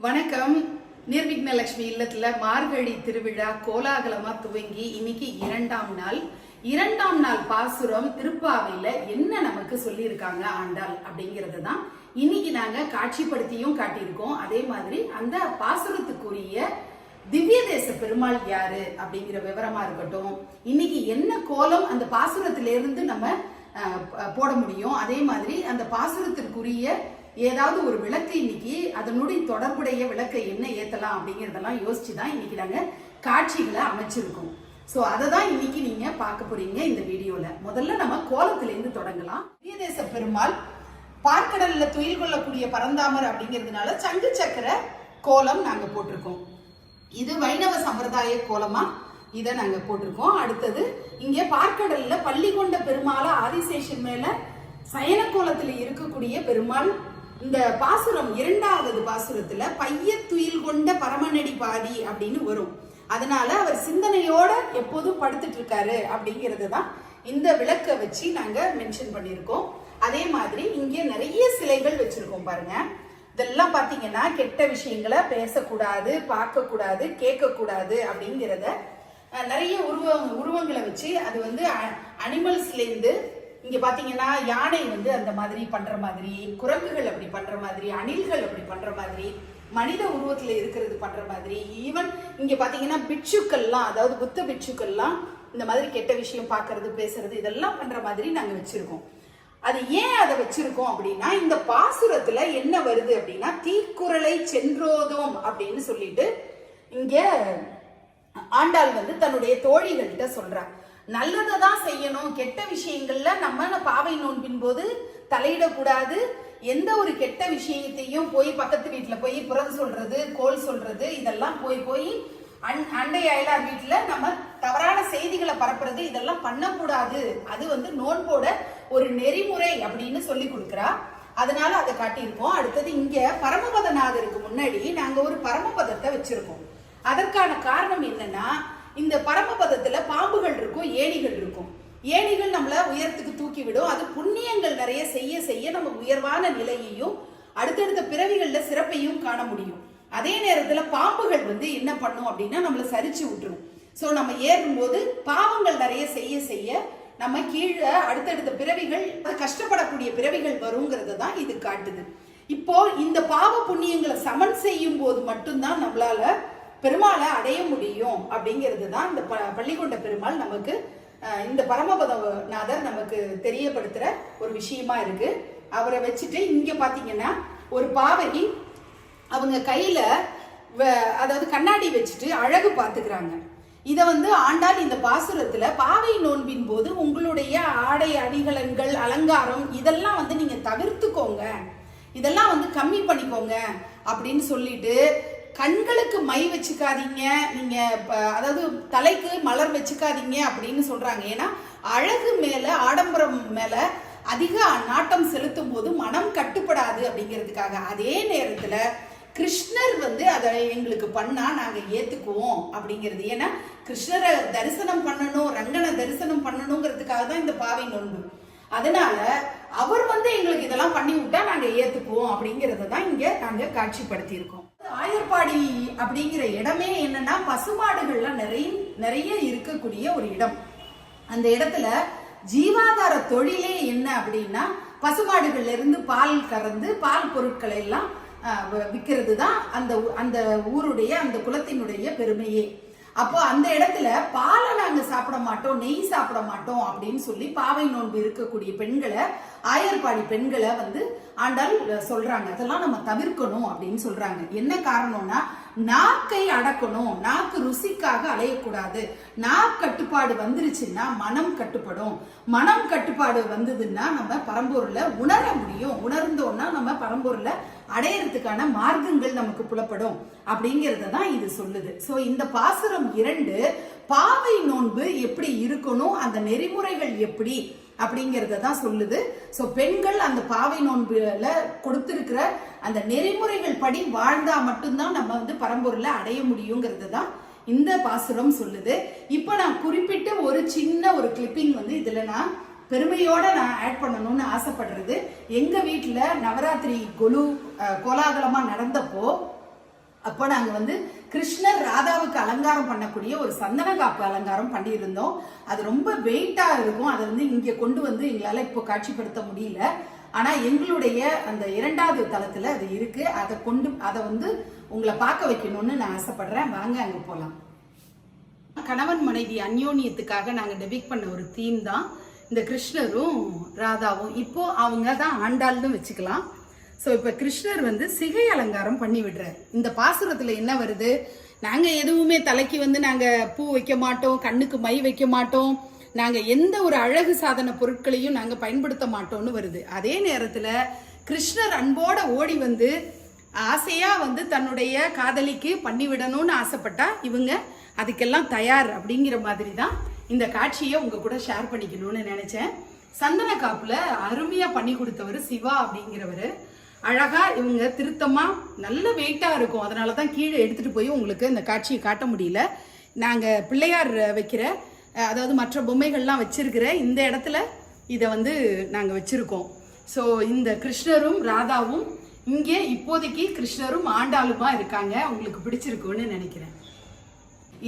வணக்கம். நிர்விக்னலட்சுமி இல்லத்துல மார்கழி திருவிழா கோலாகலமா துவங்கி இன்னைக்கு இரண்டாம் நாள் பாசுரம் திருப்பாவையில என்ன நமக்கு சொல்லியிருக்காங்க ஆண்டாள் அப்படிங்கறது தான் இன்னைக்கு நாங்க காட்சிப்படுத்தியும் காட்டியிருக்கோம். அதே மாதிரி அந்த பாசுரத்துக்குரிய திவ்ய தேச பெருமாள் யாரு அப்படிங்கிற விவரமா இருக்கட்டும், இன்னைக்கு என்ன கோலம் அந்த பாசுரத்திலிருந்து நம்ம போட முடியும், அதே மாதிரி அந்த பாசுரத்திற்குரிய ஏதாவது ஒரு விளக்கு இன்னைக்கு அதனுடைய தொடர்புடைய விளக்கை என்ன ஏத்தலாம் அப்படிங்கறதெல்லாம் யோசிச்சுதான் இன்னைக்கு நாங்க காட்சிகளை அமைச்சிருக்கோம். சோ அதை தான் இன்னைக்கு நீங்க பார்க்க போறீங்க இந்த வீடியோல. முதல்ல நம்ம கோலத்துல இருந்து தொடங்கலாம். திவ்யதேச பெருமாள் பார்க்கடல்ல துயில் கொள்ளக்கூடிய பரந்தாமர் அப்படிங்கிறதுனால சங்கு சக்கர கோலம் நாங்க போட்டிருக்கோம். இது வைணவ சம்பிரதாய கோலமா இதை நாங்க போட்டிருக்கோம். அடுத்தது இங்க பார்க்கடல்ல பள்ளி கொண்ட பெருமாளா ஆதிசேஷன் மேல சயன கோலத்துல இருக்கக்கூடிய பெருமாள். இந்த பாசுரம் இரண்டாவது பாசுரத்துல பைய துயில் கொண்ட பரமநடி பாதி அப்படின்னு வரும். அதனால அவர் சிந்தனையோட எப்போதும் படுத்துட்டு இருக்காரு அப்படிங்கிறது தான் இந்த விளக்க வச்சு நாங்க மென்ஷன் பண்ணியிருக்கோம். அதே மாதிரி இங்க நிறைய சிலைகள் வச்சிருக்கோம் பாருங்க. இதெல்லாம் பாத்தீங்கன்னா கெட்ட விஷயங்களை பேசக்கூடாது, பார்க்க கூடாது, கேட்க கூடாது அப்படிங்கிறத நிறைய உருவங்களை வச்சு அது வந்து அனிமல்ஸ்ல இருந்து இங்க பாத்தீங்கன்னா யானை வந்து அந்த மாதிரி பண்ற மாதிரி, குரங்குகள் அப்படி பண்ற மாதிரி, அணில்கள் அப்படி பண்ற மாதிரி, மனித உருவத்துல இருக்கிறது பண்ற மாதிரி, ஈவன் இங்க பாத்தீங்கன்னா பிட்சுக்கள்லாம், அதாவது புத்த பிட்சுக்கள்லாம் இந்த மாதிரி கெட்ட விஷயம் பாக்குறது, பேசுறது, இதெல்லாம் பண்ற மாதிரி நாங்க வச்சிருக்கோம். அது ஏன் அதை வச்சிருக்கோம் அப்படின்னா, இந்த பாசுரத்துல என்ன வருது அப்படின்னா, தீக்குறளை சென்றோதோம் அப்படின்னு சொல்லிட்டு இங்க ஆண்டாள் வந்து தன்னுடைய தோழிகள்கிட்ட சொல்றார். நல்லதை தான் செய்யணும், கெட்ட விஷயங்கள்ல நம்ம பாவை நோன்பின் போது தலையிடக்கூடாது. எந்த ஒரு கெட்ட விஷயத்தையும் போய் பக்கத்து வீட்டுல போய் புறம் சொல்றது, கோல் சொல்றது, இதெல்லாம் போய் அண்டை அயலார் வீட்டுல நம்ம தவறான செய்திகளை பரப்புறது, இதெல்லாம் பண்ணக்கூடாது. அது வந்து நோன்போட ஒரு நெறிமுறை அப்படின்னு சொல்லி கொடுக்குறா. அதனால அதை காட்டியிருக்கோம். அடுத்தது இங்க பரமபதநாதருக்கு முன்னாடி நாங்க ஒரு பரமபதத்தை வச்சிருக்கோம். அதற்கான காரணம் என்னன்னா, இந்த பரமபதத்துல பாம்புகள் இருக்கும், ஏணிகள் இருக்கும். ஏணிகள் நம்மள உயரத்துக்கு தூக்கி விடும். அது புண்ணியங்கள் நிறைய செய்ய செய்ய நம்ம உயர்வான நிலையையும் அடுத்தடுத்த பிறவிகள்ல சிறப்பையும் காண முடியும். அதே நேரத்துல பாம்புகள் வந்து என்ன பண்ணும் அப்படின்னா நம்மள சரிச்சு விட்டுரும். சோ நம்ம ஏறும்போது பாவங்கள் நிறைய செய்ய செய்ய நம்ம கீழே அடுத்தடுத்த பிறவிகள், கஷ்டப்படக்கூடிய பிறவிகள் வருங்கிறது தான் இது காட்டுது. இப்போ இந்த பாவ புண்ணியங்களை சமன் செய்யும் போது மட்டும்தான் நம்மளால பெருமாளை அடைய முடியும் அப்படிங்கிறது தான் இந்த பள்ளிகொண்ட பெருமாள் நமக்கு, இந்த பரமபதநாதர் நமக்கு தெரியப்படுத்துற ஒரு விஷயமா இருக்கு. அவரை வச்சுட்டு இங்க பாத்தீங்கன்னா ஒரு பாவை அவங்க கையில அதாவது கண்ணாடி வச்சுட்டு அழகு பார்த்துக்கிறாங்க. இத வந்து ஆண்டாள் இந்த பாசுரத்துல பாவை நோன்பின் போது உங்களுடைய ஆடை அணிகலன்கள் அலங்காரம் இதெல்லாம் வந்து நீங்க தவிர்த்துக்கோங்க, இதெல்லாம் வந்து கம்மி பண்ணிக்கோங்க அப்படின்னு சொல்லிட்டு, கண்களுக்கு மை வச்சுக்காதீங்க, நீங்க அதாவது தலைக்கு மலர் வச்சுக்காதீங்க அப்படின்னு சொல்றாங்க. ஏன்னா அழகு மேல ஆடம்பரம் மேல அதிக நாட்டம் செலுத்தும் போது மனம் கட்டுப்படாது அப்படிங்கிறதுக்காக. அதே நேரத்துல கிருஷ்ணர் வந்து அதை எங்களுக்கு பண்ணா நாங்க ஏத்துக்குவோம் அப்படிங்கிறது. ஏன்னா கிருஷ்ணரை தரிசனம் பண்ணணும், ரங்கனை தரிசனம் பண்ணணுங்கிறதுக்காக தான் இந்த பாவை நோன்பு. அதனால அவர் வந்து எங்களுக்கு இதெல்லாம் பண்ணி விட்டா நாங்க ஏத்துக்குவோம் அப்படிங்கறத தான் இங்க நாங்க காட்சிப்படுத்தி இருக்கோம். ஆயர்பாடி அப்படிங்கிற இடமே என்னன்னா பசுமாடுகள்லாம் நிறைய இருக்கக்கூடிய ஒரு இடம். அந்த இடத்துல ஜீவாதார தொழிலே என்ன அப்படின்னா பசுமாடுகள்ல இருந்து பால் கறந்து பால் பொருட்களை எல்லாம் விற்கிறது தான் அந்த ஊருடைய அந்த குலத்தினுடைய பெருமையே. அப்போ அந்த இடத்துல பாலை நாங்க சாப்பிட மாட்டோம், நெய் சாப்பிட மாட்டோம் அப்படின்னு சொல்லி பாவை நோன்பு இருக்கக்கூடிய பெண்களை, ஆயர்பாடி பெண்களை வந்து ஆண்டாள் சொல்றாங்க. அதெல்லாம் நம்ம தவிர்க்கணும் அப்படின்னு சொல்றாங்க. என்ன காரணம்னா, நாக்கை அடக்கணும், நாக்கு ருசிக்காக அலையக்கூடாது. நாக்கட்டுப்பாடு வந்துருச்சுன்னா மனம் கட்டுப்படும். மனம் கட்டுப்பாடு வந்ததுன்னா நம்ம பரம்பொருளை உணர முடியும். உணர்ந்தோம்னா நம்ம பரம்பொருளை அடையறதுக்கான மார்க்கங்கள் நமக்கு புலப்படும் அப்படிங்கறத தான் இது சொல்லுது. சோ இந்த பாசுரம் 2 பாவை நோன்பு எப்படி இருக்கணும், அந்த நெறிமுறைகள் எப்படி அப்படிங்கறத தான் சொல்லுது. சோ பெண்கள் அந்த பாவை நோன்புல கொடுத்திருக்கிற அந்த நெறிமுறைகள் படி வாழ்ந்தா மட்டும்தான் நம்ம வந்து பரம்பொருளை அடைய முடியுங்கிறது தான் இந்த பாசுரம் சொல்லுது. இப்ப நான் குறிப்பிட்ட ஒரு சின்ன ஒரு கிளிப்பிங் வந்து இதுல நான் பெருமையோட நான் ஆட் பண்ணணும்னு ஆசைப்படுறது, எங்க வீட்டுல நவராத்திரி கோலாகலமா நடந்தப்போ அப்போ நாங்கள் வந்து கிருஷ்ணர் ராதாவுக்கு அலங்காரம் பண்ணக்கூடிய ஒரு சந்தன காப்பு அலங்காரம் பண்ணியிருந்தோம். அது ரொம்ப வெயிட்டாக இருக்கும். அதை வந்து இங்கே கொண்டு வந்து எங்களால் இப்போ காட்சிப்படுத்த முடியல. ஆனால் எங்களுடைய அந்த 2வது தளத்தில் அது இருக்கு. அதை வந்து உங்களை பார்க்க வைக்கணும்னு நான் ஆசைப்படுறேன். வாங்க அங்கே போகலாம். கணவன் மனைவி அந்யோன்யத்துக்காக நாங்கள் டெபிக் பண்ண ஒரு தீம் தான் இந்த கிருஷ்ணரும் ராதாவும். இப்போ அவங்க தான் ஆண்டாள்னு வச்சுக்கலாம். ஸோ இப்போ கிருஷ்ணர் வந்து சிகை அலங்காரம் பண்ணி விடுறார். இந்த பாசுரத்தில் என்ன வருது, நாங்கள் எதுவுமே தலைக்கு வந்து நாங்கள் பூ வைக்க மாட்டோம், கண்ணுக்கு மை வைக்க மாட்டோம், நாங்கள் எந்த ஒரு அழகு சாதன பொருட்களையும் நாங்கள் பயன்படுத்த மாட்டோம்னு வருது. அதே நேரத்தில் கிருஷ்ணர் அன்போட ஓடி வந்து ஆசையாக வந்து தன்னுடைய காதலிக்கு பண்ணிவிடணும்னு ஆசைப்பட்டா இவங்க அதுக்கெல்லாம் தயார் அப்படிங்கிற மாதிரி தான் இந்த காட்சியை உங்க கூட ஷேர் பண்ணிக்கணும்னு நினைச்சேன். சந்தன காப்புல அருமையா பண்ணி கொடுத்தவர் சிவா அப்படிங்கிறவர். அழகா இவங்க திருத்தமா நல்ல வெயிட்டா இருக்கும். அதனாலதான் கீழே எடுத்துட்டு போய் உங்களுக்கு இந்த காட்சியை காட்ட முடியல. நாங்க பிள்ளையார் வைக்கிற, அதாவது மற்ற பொம்மைகள்லாம் வச்சிருக்கிற இந்த இடத்துல இதை வந்து நாங்க வச்சிருக்கோம். ஸோ இந்த கிருஷ்ணரும் ராதாவும் இங்கே இப்போதைக்கு கிருஷ்ணரும் ஆண்டாளுமா இருக்காங்க. உங்களுக்கு பிடிச்சிருக்குன்னு நினைக்கிறேன்.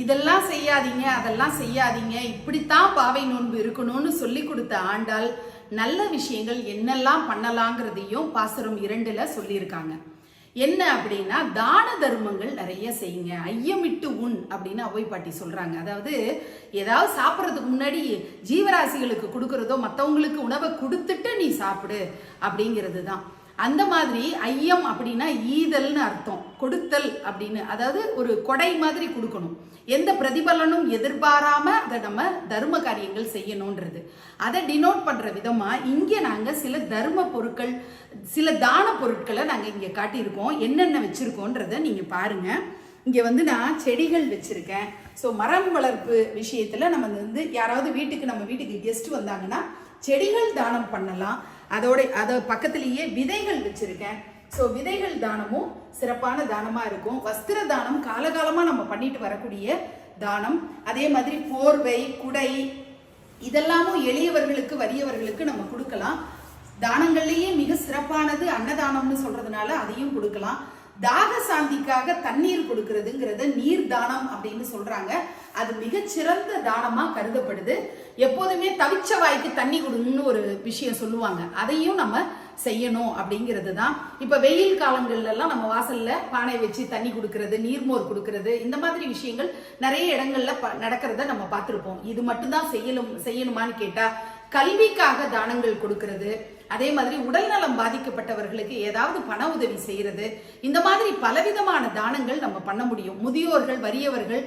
இதெல்லாம் செய்யாதீங்க, அதெல்லாம் செய்யாதீங்க, இப்படித்தான் பாவை நோன்பு இருக்கணும்னு சொல்லி கொடுத்த ஆண்டாள் நல்ல விஷயங்கள் என்னெல்லாம் பண்ணலாங்கிறதையும் பாசுரம் 2ல சொல்லியிருக்காங்க. என்ன அப்படின்னா, தான தர்மங்கள் நிறைய செய்யுங்க, ஐயமிட்டு உண் அப்படின்னு அவ்வை பாட்டி சொல்றாங்க. அதாவது ஏதாவது சாப்பிட்றதுக்கு முன்னாடி ஜீவராசிகளுக்கு கொடுக்கறதோ மற்றவங்களுக்கு உணவை கொடுத்துட்டு நீ சாப்பிடு அப்படிங்கிறது தான். அந்த மாதிரி ஐயம் அப்படின்னா ஈதல்னு அர்த்தம், கொடுத்தல் அப்படின்னு. அதாவது ஒரு கொடை மாதிரி கொடுக்கணும், எந்த பிரதிபலனும் எதிர்பாராம அதை நம்ம தர்ம காரியங்கள் செய்யணும்ன்றது. அதை டினோட் பண்ற விதமா இங்க நாங்க சில தர்ம பொருட்கள், சில தான பொருட்களை நாங்க இங்க காட்டியிருக்கோம். என்னென்ன வச்சிருக்கோன்றத நீங்க பாருங்க. இங்க வந்து நான் செடிகள் வச்சிருக்கேன். ஸோ மரம் வளர்ப்பு விஷயத்துல நம்ம வந்து யாராவது நம்ம வீட்டுக்கு கெஸ்ட் வந்தாங்கன்னா செடிகள் தானம் பண்ணலாம். அதை பக்கத்திலேயே விதைகள் வச்சிருக்கேன். ஸோ விதைகள் தானமும் சிறப்பான தானமா இருக்கும். வஸ்திர தானம் காலகாலமா நம்ம பண்ணிட்டு வரக்கூடிய தானம். அதே மாதிரி போர்வை, குடை, இதெல்லாமும் எளியவர்களுக்கு வறியவர்களுக்கு நம்ம கொடுக்கலாம். தானங்கள்லேயே மிக சிறப்பானது அன்னதானம்னு சொல்றதுனால அதையும் கொடுக்கலாம். தாக சாந்திக்காக தண்ணீர் கொடுக்கறதுங்கிறத நீர் தானம் அப்படின்னு சொல்றாங்க. அது மிகச்சிறந்த தானமா கருதப்படுது. எப்போதுமே தவிச்ச வாய்க்கு தண்ணி கொடுன்னு ஒரு விஷயம் சொல்லுவாங்க, அதையும் நம்ம செய்யணும் அப்படிங்கிறது தான். இப்ப வெயில் காலங்கள்ல எல்லாம் நம்ம வாசல்ல பானை வச்சு தண்ணி கொடுக்கறது, நீர்மோர் கொடுக்கறது, இந்த மாதிரி விஷயங்கள் நிறைய இடங்கள்ல நடக்கிறத நம்ம பார்த்திருப்போம். இது மட்டும்தான் செய்யணுமான்னு கேட்டா, கல்விக்காக தானங்கள் கொடுக்கறது, அதே மாதிரி உடல் நலம் பாதிக்கப்பட்டவர்களுக்கு ஏதாவது பண உதவி செய்யறது, இந்த மாதிரி பலவிதமான தானங்கள் நம்ம பண்ண முடியும். முதியோர்கள், வறியவர்கள்,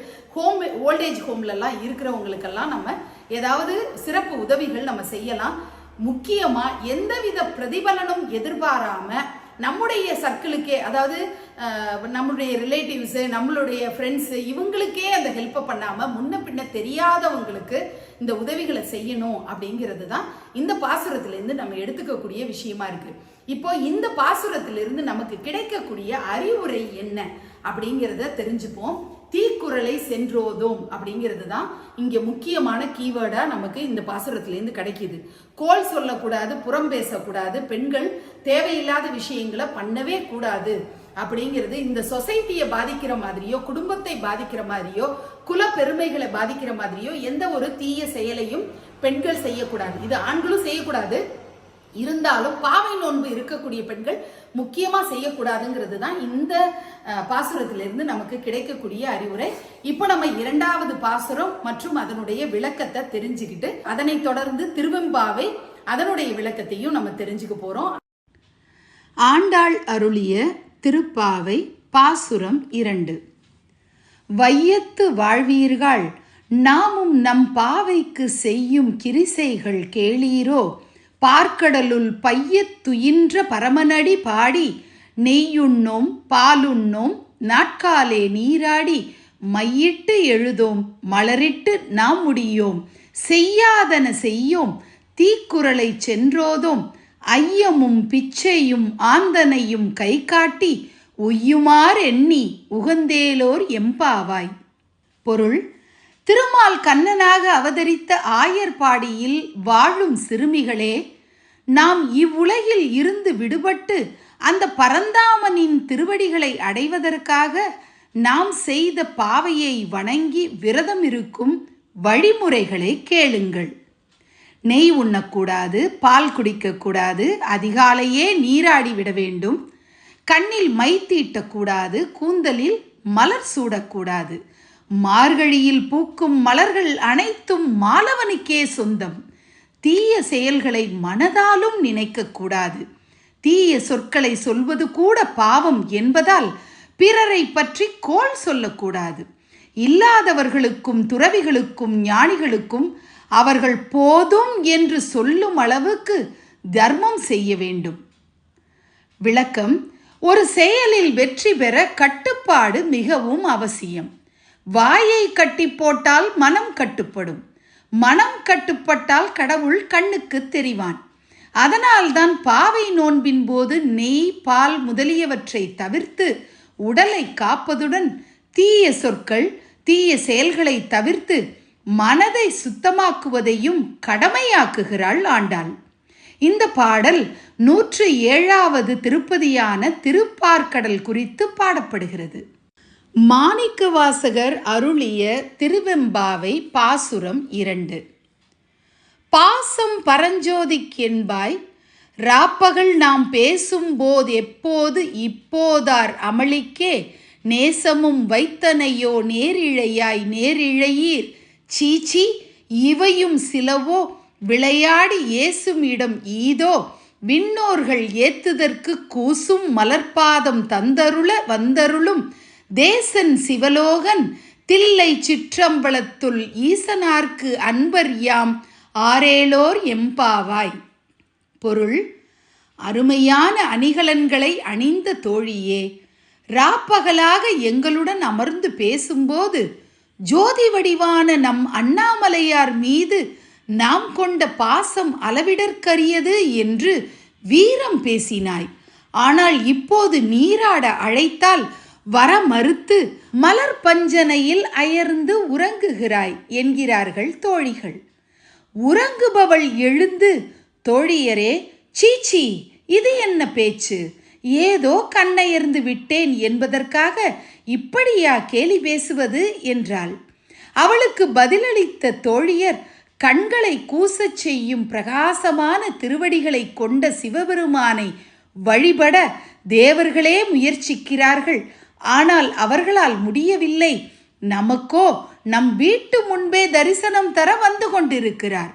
ஓல்டேஜ் ஹோம்ல எல்லாம் இருக்கிறவங்களுக்கெல்லாம் நம்ம ஏதாவது சிறப்பு உதவிகள் நம்ம செய்யலாம். முக்கியமா எந்தவித பிரதிபலனும் எதிர்பாராம நம்முடைய சர்க்கிளுக்கே, அதாவது நம்மளுடைய ரிலேட்டிவ்ஸ், நம்மளுடைய ஃப்ரெண்ட்ஸ், இவங்களுக்கே அந்த ஹெல்ப்பை பண்ணாம முன்ன பின்ன தெரியாதவங்களுக்கு இந்த உதவிகளை செய்யணும் அப்படிங்கிறது தான் இந்த பாசுரத்திலிருந்து நம்ம எடுத்துக்கக்கூடிய விஷயமா இருக்கு. இப்போ இந்த பாசுரத்திலிருந்து நமக்கு கிடைக்கக்கூடிய அறிவுரை என்ன அப்படிங்கிறத தெரிஞ்சுப்போம். தீக்குறளை சென்றோதும் அப்படிங்கிறது தான் இங்க முக்கியமான கீவேர்டா நமக்கு இந்த பாசுரத்திலேருந்து கிடைக்குது. கோல் சொல்லக்கூடாது, புறம் பேசக்கூடாது, பெண்கள் தேவையில்லாத விஷயங்களை பண்ணவே கூடாது அப்படிங்கிறது இந்த சொசைட்டியை பாதிக்கிற மாதிரியோ, குடும்பத்தை பாதிக்கிற மாதிரியோ, குல பெருமைகளை பாதிக்கிற மாதிரியோ எந்த ஒரு தீய செயலையும் பெண்கள் செய்யக்கூடாது. இது ஆண்களும் செய்யக்கூடாது. இருந்தாலும் பாவை நோன்பு இருக்கக்கூடிய பெண்கள் முக்கியமா செய்யக்கூடாதுங்கிறது தான் இந்த பாசுரத்திலிருந்து நமக்கு கிடைக்கக்கூடிய அறிவுரை. இப்போ நம்ம 2வது பாசுரம் மற்றும் அதனுடைய விளக்கத்தை தெரிஞ்சுக்கிட்டு அதனை தொடர்ந்து திருவெம்பாவை அதனுடைய விளக்கத்தையும் நம்ம தெரிஞ்சுக்க போறோம். ஆண்டாள் அருளிய திருப்பாவை பாசுரம் 2. வையத்து வாழ்வீர்கள், நாமும் நம் பாவைக்கு செய்யும் கிரிசைகள் கேளீரோ, பார்க்கடலுள் பையத்துயின்ற பரமனடி பாடி, நெய்யுண்ணோம் பாலுண்ணோம் நாட்காலே நீராடி, மையிட்டு எழுதோம் மலரிட்டு நாம் முடியோம், செய்யாதன செய்யோம் தீக்குறளை சென்றோதோம், ஐயமும் பிச்சையும் ஆந்தனையும் கை காட்டி, உய்யுமார் எண்ணி உகந்தேலோர் எம்பாவாய். பொருள்: திருமால் கண்ணனாக அவதரித்த ஆயர்பாடியில் வாழும் சிறுமிகளே, நாம் இவ்வுலகில் இருந்து விடுபட்டு அந்த பரந்தாமனின் திருவடிகளை அடைவதற்காக நாம் செய்த பாவையை வணங்கி விரதம் இருக்கும் வழிமுறைகளை கேளுங்கள். நெய் உண்ணக்கூடாது, பால் குடிக்கக்கூடாது, அதிகாலையே நீராடி விட வேண்டும், கண்ணில் மை தீட்டக்கூடாது, கூந்தலில் மலர் சூடக்கூடாது, மார்கழியில் பூக்கும் மலர்கள் அனைத்தும் மாலவனுக்கே சொந்தம், தீய செயல்களை மனதாலும் நினைக்கக்கூடாது, தீய சொற்களை சொல்வது கூட பாவம் என்பதால் பிறரை பற்றி கோள் சொல்லக்கூடாது, இல்லாதவர்களுக்கும் துறவிகளுக்கும் ஞானிகளுக்கும் அவர்கள் போதும் என்று சொல்லும் அளவுக்கு தர்மம் செய்ய வேண்டும். விளக்கம்: ஒரு செயலில் வெற்றி பெற கட்டுப்பாடு மிகவும் அவசியம். வாயை கட்டி போட்டால் மனம் கட்டுப்படும், மனம் கட்டுப்பட்டால் கடவுள் கண்ணுக்கு தெரிவான். அதனால்தான் பாவை நோன்பின் போது நெய், பால் முதலியவற்றை தவிர்த்து உடலை காப்பதுடன் தீய சொற்கள், தீய செயல்களை தவிர்த்து மனதை சுத்தமாக்குவதையும் கடமையாக்குகிறாள் ஆண்டாள். இந்த பாடல் 107வது திருப்பதியான திருப்பார்க்கடல் குறித்து பாடப்படுகிறது. மாணிக்கவாசகர் அருளிய திருவெம்பாவை பாசுரம் 2. பாசம் பரஞ்சோதிக்கென்பாய், ராப்பகல் நாம் பேசும் போது எப்போது இப்போதார் அமளிக்கே நேசமும் வைத்தனையோ நேரிழையாய் நேரிழையீர், சீச்சி இவையும் சிலவோ விளையாடி ஏசும் இடம் ஈதோ, விண்ணோர்கள் ஏத்துதற்கு கூசும் மலர்பாதம் தந்தருள வந்தருளும் தேசன் சிவலோகன் தில்லை சிற்றம்பலத்துள் ஈசனார்க்கு அன்பர் யாம் ஆரேலோர் எம்பாவாய். பொருள்: அருமையான அணிகலன்களை அணிந்த தோழியே, ராப்பகலாக எங்களுடன் அமர்ந்து பேசும்போது ஜோதி வடிவான நம் அண்ணாமலையார் மீது நாம் கொண்ட பாசம் அளவிடற்கரியது என்று வீரம் பேசினாய். ஆனால் இப்போது நீராட அழைத்தால் வர மறுத்து மலர் பஞ்சனையில் அயர்ந்து உறங்குகிறாய் என்கிறார்கள் தோழிகள். உறங்குபவள் எழுந்து, தோழியரே, சீச்சி இது என்ன பேச்சு, ஏதோ கண்ணயர்ந்து விட்டேன் என்பதற்காக இப்படியா கேலி பேசுவது என்றாள். அவளுக்கு பதிலளித்த தோழியர், கண்களை கூசச் செய்யும் பிரகாசமான திருவடிகளை கொண்ட சிவபெருமானை வழிபட தேவர்களே முயற்சிக்கிறார்கள், ஆனால் அவர்களால் முடியவில்லை. நமக்கோ நம் வீட்டு முன்பே தரிசனம் தர வந்து கொண்டிருக்கிறார்.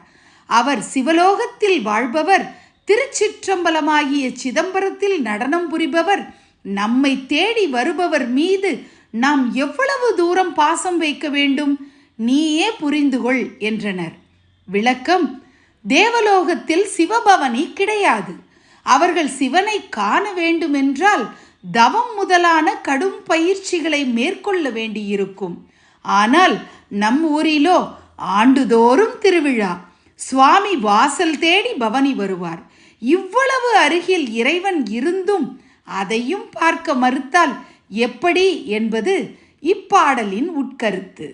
அவர் சிவலோகத்தில் வாழ்பவர், திருச்சிற்றம்பலமாகிய சிதம்பரத்தில் நடனம் புரிபவர். நம்மை தேடி வருபவர் மீது நாம் எவ்வளவு தூரம் பாசம் வைக்க வேண்டும், நீயே புரிந்துகொள் என்றனர். விளக்கம்: தேவலோகத்தில் சிவபவனி கிடையாது. அவர்கள் சிவனை காண வேண்டுமென்றால் தவம் முதலான கடும் பயிற்சிகளை மேற்கொள்ள வேண்டியிருக்கும். ஆனால் நம் ஊரிலோ ஆண்டுதோறும் திருவிழா, சுவாமி வாசல் தேடி பவனி வருவார். இவ்வளவு அருகில் இறைவன் இருந்தும் அதையும் பார்க்க மறுத்தால் எப்படி என்பது இப்பாடலின் உட்கருத்து.